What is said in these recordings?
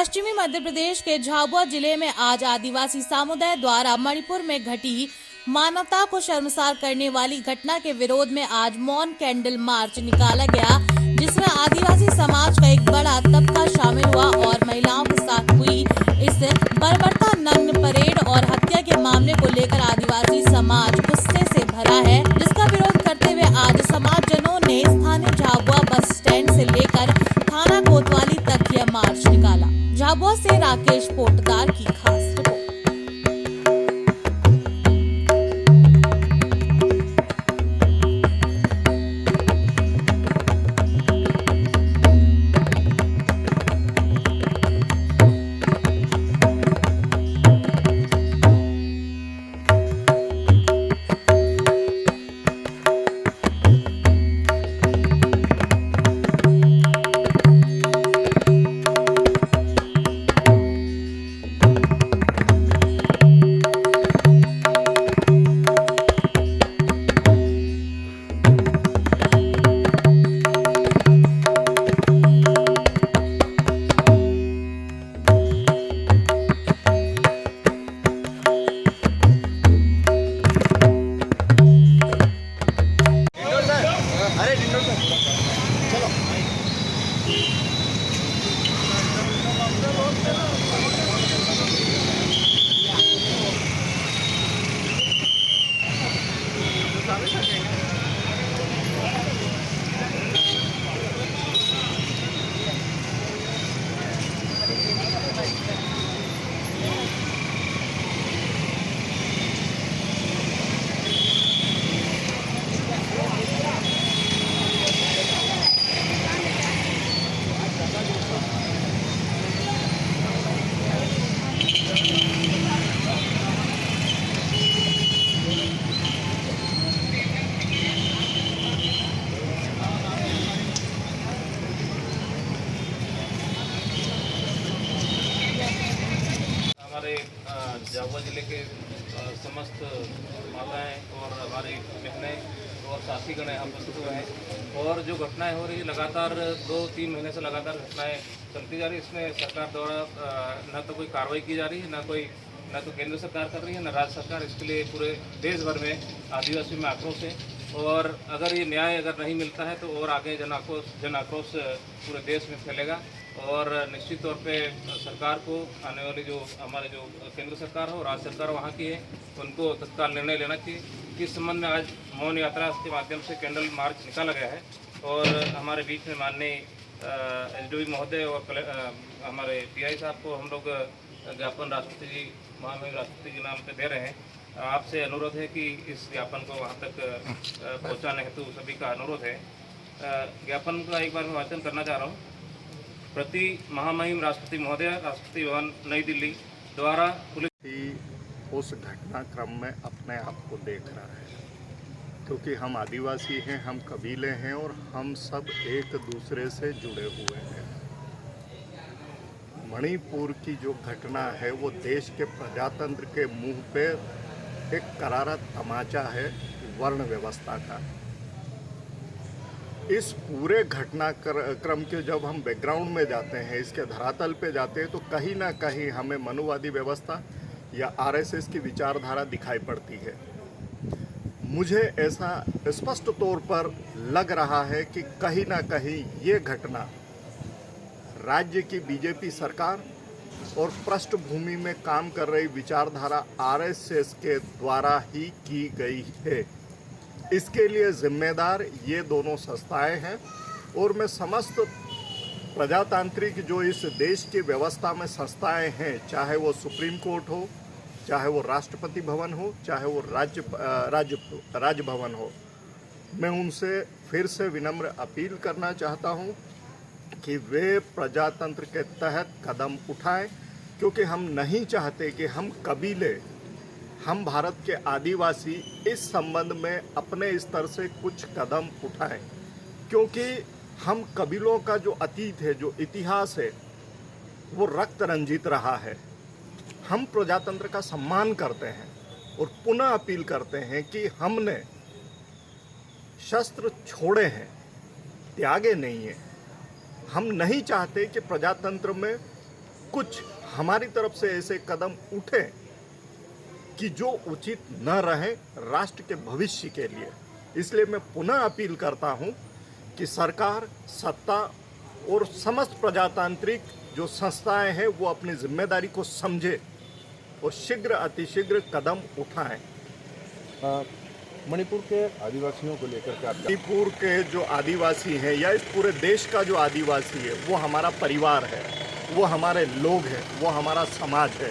पश्चिमी मध्य प्रदेश के झाबुआ जिले में आज आदिवासी समुदाय द्वारा मणिपुर में घटी मानवता को शर्मसार करने वाली घटना के विरोध में आज मौन कैंडल मार्च निकाला गया, जिसमें आदिवासी समाज का एक बड़ा तबका शामिल हुआ और महिलाओं के साथ हुई इस बर्बरता नग्न परेड और हत्या के मामले को लेकर आदिवासी समाज गुस्से से भरा है, जिसका विरोध करते हुए आज समाजजनों ने स्थानीय झाबुआ बस स्टैंड से लेकर थाना कोतवाली तक यह मार्च निकाला। झाबुआ से राकेश पोटदार की खास रिपोर्ट। हमारे झाबुआ जिले के समस्त माताएं और हमारी बहनें और साथीगण यहाँ उपस्थित हुए हैं और जो घटनाएं हो रही है लगातार 2-3 महीने से लगातार घटनाएं चलती जा रही है। इसमें सरकार द्वारा न तो कोई कार्रवाई की जा रही है, न तो केंद्र सरकार कर रही है, न राज्य सरकार। इसके लिए पूरे देश भर में आदिवासी में आक्रोश है और अगर ये न्याय अगर नहीं मिलता है तो और आगे जन आक्रोश पूरे देश में फैलेगा और निश्चित तौर पे सरकार को आने वाली जो हमारे जो केंद्र सरकार हो, राज्य सरकार वहाँ की है, उनको तत्काल निर्णय लेना चाहिए। इस संबंध में आज मौन यात्रा के माध्यम से कैंडल मार्च निकाला गया है और हमारे बीच में माननीय एसडीओ महोदय और हमारे पीआई साहब को हम लोग ज्ञापन राष्ट्रपति जी महामहिम राष्ट्रपति जी नाम पे दे रहे हैं। आपसे अनुरोध है कि इस ज्ञापन को वहाँ तक पहुँचाने हेतु सभी का अनुरोध है। ज्ञापन का एक बार मैं वाचन करना चाह रहा हूँ। प्रति महामहिम राष्ट्रपति महोदय, राष्ट्रपति भवन नई दिल्ली द्वारा पुलिस उस घटनाक्रम में अपने आप को देख रहा है, क्योंकि हम आदिवासी हैं, हम कबीले हैं और हम सब एक दूसरे से जुड़े हुए हैं। मणिपुर की जो घटना है वो देश के प्रजातंत्र के मुंह पे एक करारा तमाचा है वर्ण व्यवस्था का। इस पूरे घटनाक्रम के जब हम बैकग्राउंड में जाते हैं, इसके धरातल पे जाते हैं, तो कहीं ना कहीं हमें मनुवादी व्यवस्था या आरएसएस की विचारधारा दिखाई पड़ती है। मुझे ऐसा स्पष्ट तौर पर लग रहा है कि कहीं ना कहीं ये घटना राज्य की बीजेपी सरकार और पृष्ठभूमि में काम कर रही विचारधारा आरएसएस के द्वारा ही की गई है। इसके लिए जिम्मेदार ये दोनों संस्थाएं हैं और मैं समस्त प्रजातांत्रिक जो इस देश की व्यवस्था में संस्थाएं हैं, चाहे वो सुप्रीम कोर्ट हो, चाहे वो राष्ट्रपति भवन हो, चाहे वो राज्य भवन हो, मैं उनसे फिर से विनम्र अपील करना चाहता हूं कि वे प्रजातंत्र के तहत कदम उठाएं, क्योंकि हम नहीं चाहते कि हम भारत के आदिवासी इस संबंध में अपने स्तर से कुछ कदम उठाएं, क्योंकि हम कबीलों का जो अतीत है, जो इतिहास है, वो रक्त रंजित रहा है। हम प्रजातंत्र का सम्मान करते हैं और पुनः अपील करते हैं कि हमने शस्त्र छोड़े हैं, त्यागे नहीं है। हम नहीं चाहते कि प्रजातंत्र में कुछ हमारी तरफ से ऐसे कदम उठे कि जो उचित न रहे राष्ट्र के भविष्य के लिए। इसलिए मैं पुनः अपील करता हूं कि सरकार, सत्ता और समस्त प्रजातांत्रिक जो संस्थाएं हैं वो अपनी जिम्मेदारी को समझे और शीघ्र अतिशीघ्र कदम उठाएं। मणिपुर के आदिवासियों को लेकर के आप मणिपुर के जो आदिवासी हैं या इस पूरे देश का जो आदिवासी है वो हमारा परिवार है, वो हमारे लोग हैं, वो हमारा समाज है।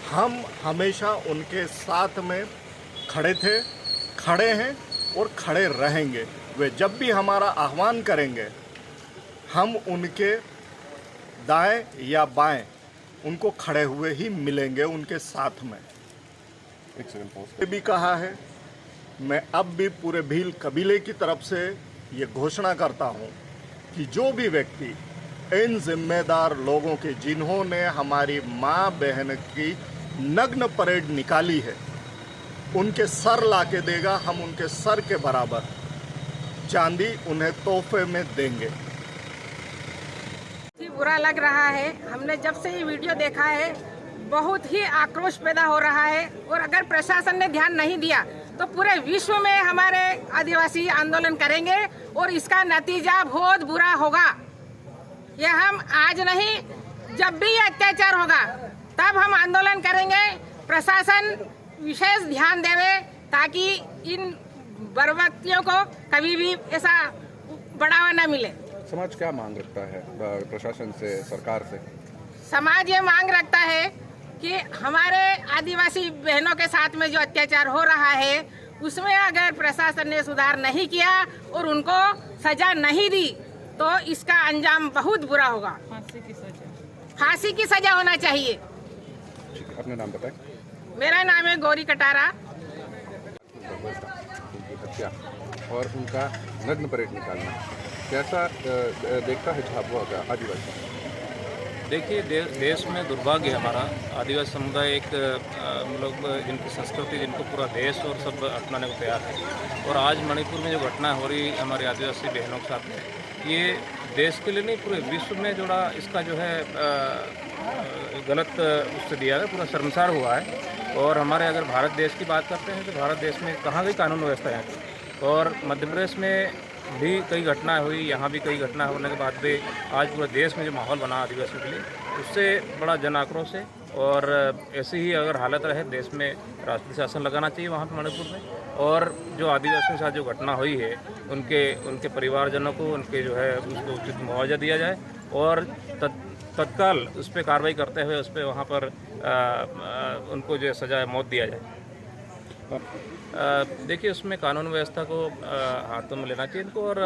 हम हमेशा उनके साथ में खड़े थे, खड़े हैं और खड़े रहेंगे। वे जब भी हमारा आह्वान करेंगे हम उनके दाएं या बाएं उनको खड़े हुए ही मिलेंगे, उनके साथ में। एक सेकंड पॉज। ये भी कहा है, मैं अब भी पूरे भील कबीले की तरफ से ये घोषणा करता हूँ कि जो भी व्यक्ति इन जिम्मेदार लोगों के जिन्होंने हमारी माँ बहन की नग्न परेड निकाली है उनके सर लाके देगा, हम उनके सर के बराबर चांदी उन्हें तोहफे में देंगे। बुरा लग रहा है। हमने जब से ये वीडियो देखा है बहुत ही आक्रोश पैदा हो रहा है और अगर प्रशासन ने ध्यान नहीं दिया तो पूरे विश्व में हमारे आदिवासी आंदोलन करेंगे और इसका नतीजा बहुत बुरा होगा। ये हम आज नहीं, जब भी ये अत्याचार होगा तब हम आंदोलन करेंगे। प्रशासन विशेष ध्यान देवे ताकि इन बर्बादियों को कभी भी ऐसा बढ़ावा न मिले। समाज क्या मांग रखता है प्रशासन से, सरकार से? समाज ये मांग रखता है कि हमारे आदिवासी बहनों के साथ में जो अत्याचार हो रहा है उसमें अगर प्रशासन ने सुधार नहीं किया और उनको सजा नहीं दी तो इसका अंजाम बहुत बुरा होगा। फांसी की सजा होना चाहिए। अपना नाम बताएं। मेरा नाम है गौरी कटारा। उनकी हत्या और उनका नग्न परेड निकालना कैसा देखता है झाबुआ का आदिवासी? देखिए, देश में दुर्भाग्य हमारा आदिवासी समुदाय एक लोग जिनकी संस्कृति, जिनको पूरा देश और सब अपनाने को तैयार है। और आज मणिपुर में जो घटना हो रही हमारी आदिवासी बहनों के साथ में, ये देश के लिए नहीं पूरे विश्व में जोड़ा इसका जो है गलत उससे दिया है, पूरा शर्मसार हुआ है। और हमारे अगर भारत देश की बात करते हैं तो भारत देश में कहाँ गई कानून व्यवस्था यहाँ की? और मध्य प्रदेश में भी कई घटनाएं हुई, यहाँ भी कई घटनाएं होने के बाद भी आज पूरे देश में जो माहौल बना आदिवासियों के लिए, उससे बड़ा जन आक्रोश है। और ऐसी ही अगर हालत रहे देश में राष्ट्रीय शासन लगाना चाहिए वहाँ पर मणिपुर में। और जो आदिवासियों के साथ जो घटना हुई है उनके परिवारजनों को उनके जो है उसको उचित मुआवजा दिया जाए और तत्काल उस पर कार्रवाई करते हुए उस पर वहाँ पर उनको जो सजा मौत दिया जाए। देखिए, उसमें कानून व्यवस्था को हाथों में लेना चाहिए इनको, और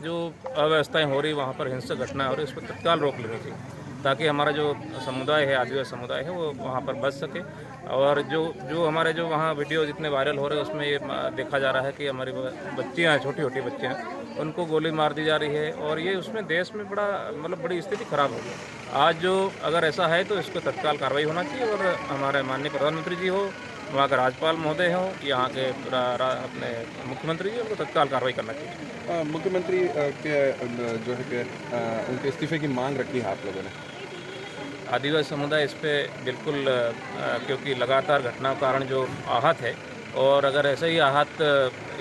जो अव्यवस्थाएं हो रही वहाँ पर हिंसक घटनाएं हो रही उस पर तत्काल रोक लेनी चाहिए ताकि हमारा जो समुदाय है, आदिवासी समुदाय है, वो वहाँ पर बच सके। और जो हमारे जो वहाँ वीडियो जितने वायरल हो रहे हैं उसमें ये देखा जा रहा है कि हमारी बच्चियाँ, छोटी छोटी बच्चियाँ, उनको गोली मार दी जा रही है। और ये उसमें देश में बड़ी स्थिति खराब हो गई। आज जो अगर ऐसा है तो इसको तत्काल कार्रवाई होना चाहिए और हमारे माननीय प्रधानमंत्री जी हो, वहाँ के राज्यपाल महोदय हो, यहाँ के अपने मुख्यमंत्री जी, उनको तत्काल कार्रवाई करना चाहिए। मुख्यमंत्री के जो है कि उनके इस्तीफे की मांग रखी है आप लोगों ने? आदिवासी समुदाय इस पे बिल्कुल क्योंकि लगातार घटना के कारण जो आहत है, और अगर ऐसे ही आहत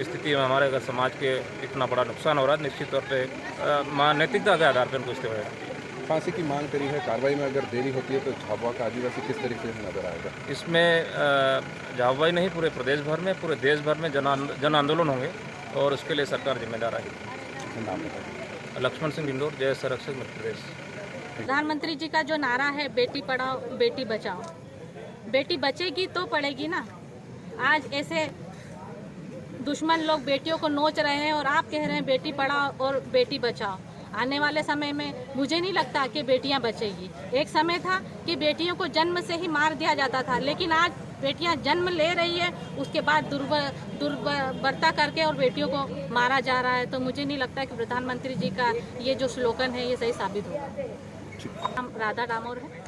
स्थिति में हमारे अगर समाज के इतना बड़ा नुकसान हो रहा है, निश्चित तौर पर नैतिकता के आधार पर उनको इस्तीफा देना चाहिए। फांसी की मांग करी है, कार्रवाई में अगर देरी होती है तो झाबुआ का आदिवासी किस तरीके से नजर आएगा? इसमें झाबुआ ही नहीं, पूरे प्रदेश भर में, पूरे देश भर में जन आंदोलन होंगे और उसके लिए सरकार जिम्मेदार रहेगी। नाम बताइए। लक्ष्मण सिंह डिंडोर, जय संरक्षक मध्य प्रदेश। प्रधानमंत्री जी का जो नारा है बेटी पढ़ाओ बेटी बचाओ, बेटी बचेगी तो पढ़ेगी ना। आज ऐसे दुश्मन लोग बेटियों को नोच रहे हैं और आप कह रहे हैं बेटी पढ़ाओ और बेटी बचाओ। आने वाले समय में मुझे नहीं लगता कि बेटियां बचेगी। एक समय था कि बेटियों को जन्म से ही मार दिया जाता था, लेकिन आज बेटियां जन्म ले रही है, उसके बाद दुर्बरता करके और बेटियों को मारा जा रहा है। तो मुझे नहीं लगता कि प्रधानमंत्री जी का ये जो स्लोगन है ये सही साबित होगा। हम राधा डामोर है।